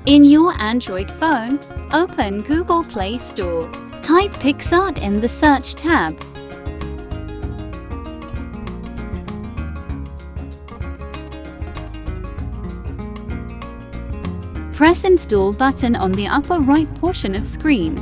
In your Android phone, open Google Play Store. Type PicsArt in the Search tab. Press Install button on the upper right portion of screen.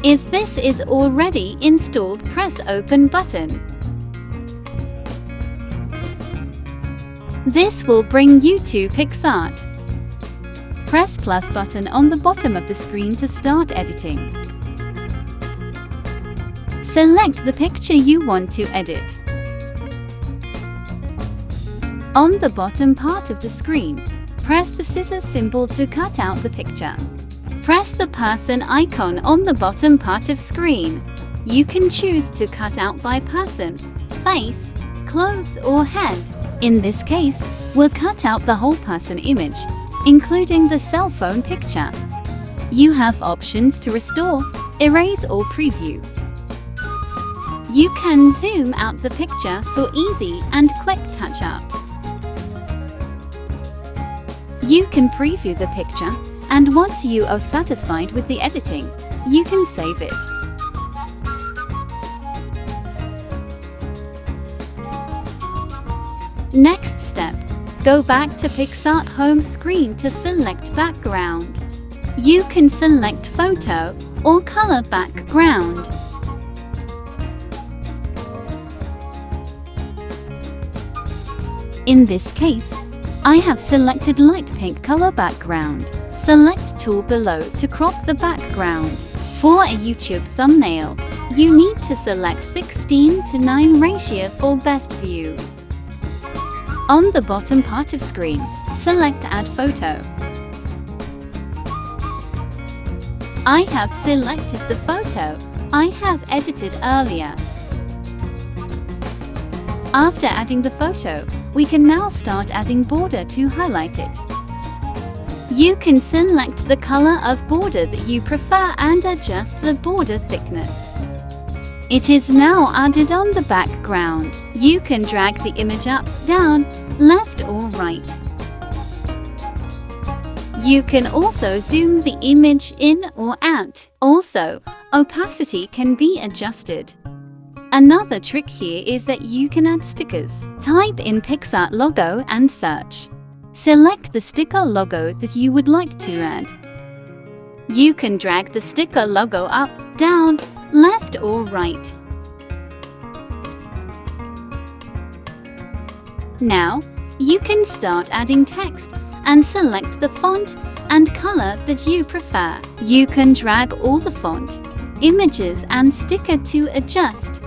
If this is already installed, press Open button. This will bring you to PicsArt. Press plus button on the bottom of the screen to start editing. Select the picture you want to edit. On the bottom part of the screen, press the scissors symbol to cut out the picture. Press the person icon on the bottom part of screen. You can choose to cut out by person, face, clothes or head. In this case, we'll cut out the whole person image, including the cell phone picture. You have options to restore, erase or preview. You can zoom out the picture for easy and quick touch-up. You can preview the picture, and once you are satisfied with the editing, you can save it. Next step, go back to PicsArt home screen to select background. You can select photo or color background. In this case, I have selected light pink color background. Select tool below to crop the background. For a YouTube thumbnail, you need to select 16:9 ratio for best view. On the bottom part of screen, select Add Photo. I have selected the photo I have edited earlier. After adding the photo, we can now start adding border to highlight it. You can select the color of border that you prefer and adjust the border thickness. It is now added on the background. You can drag the image up, down, left or right. You can also zoom the image in or out. Also, opacity can be adjusted. Another trick here is that you can add stickers. Type in PicsArt logo and search. Select the sticker logo that you would like to add. You can drag the sticker logo up, down, left or right. Now, you can start adding text and select the font and color that you prefer. You can drag all the font, images and sticker to adjust.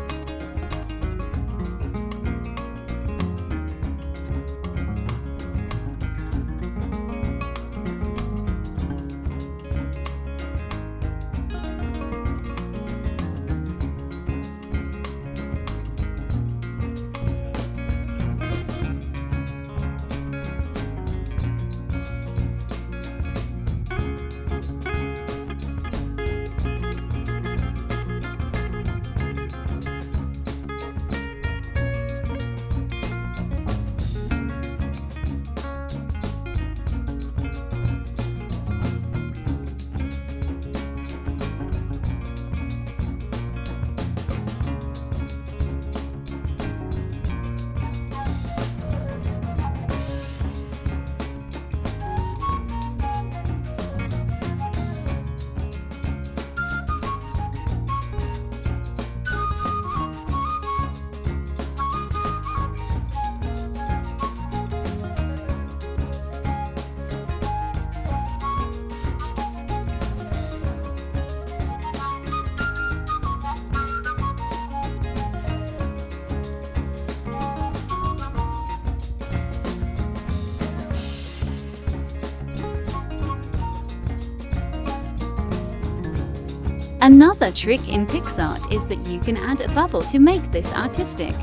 Another trick in PicsArt is that you can add a bubble to make this artistic.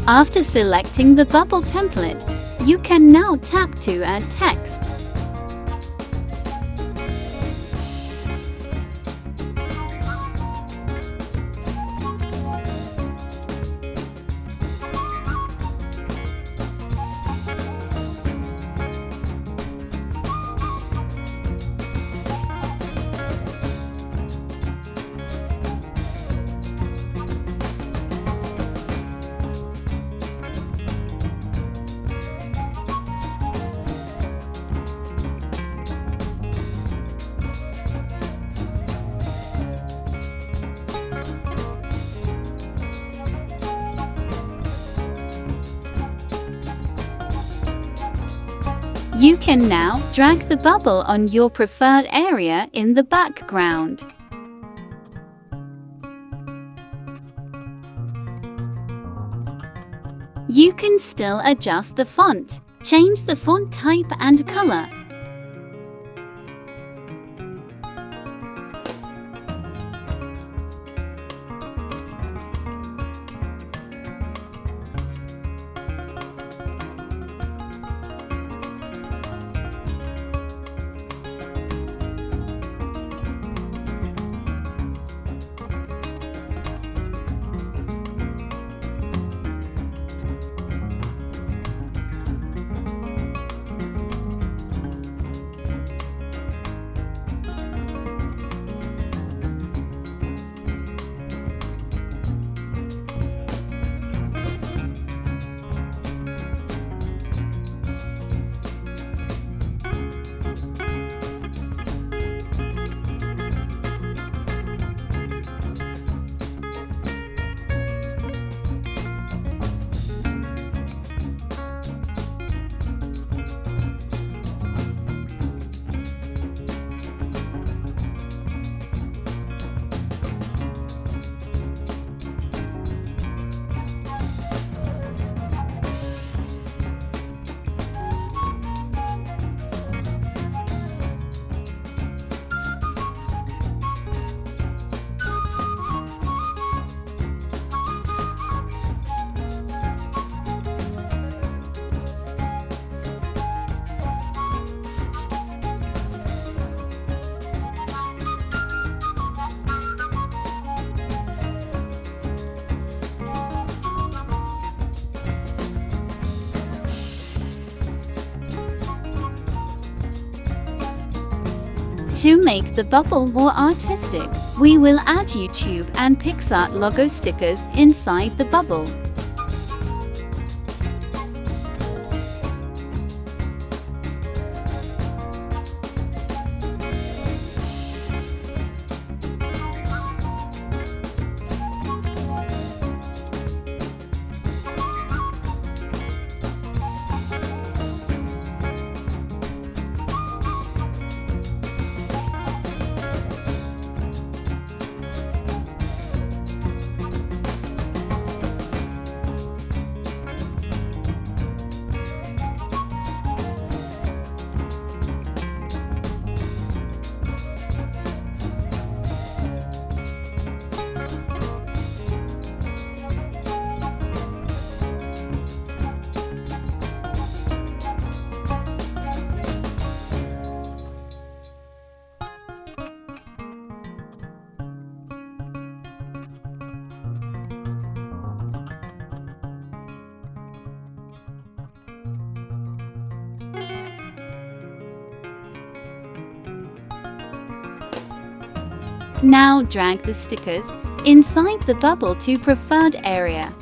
After selecting the bubble template, you can now tap to add text. You can now drag the bubble on your preferred area in the background. You can still adjust the font, change the font type and color. To make the bubble more artistic, we will add YouTube and PicsArt logo stickers inside the bubble. Now drag the stickers inside the bubble to preferred area.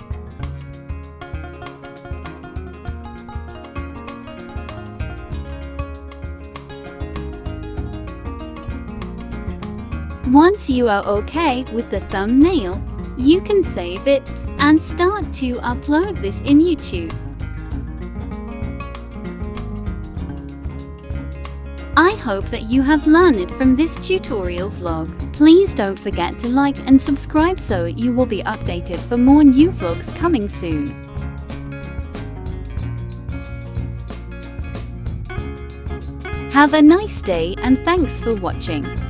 Once you are okay with the thumbnail, you can save it and start to upload this in YouTube. I hope that you have learned from this tutorial vlog. Please don't forget to like and subscribe so you will be updated for more new vlogs coming soon. Have a nice day and thanks for watching.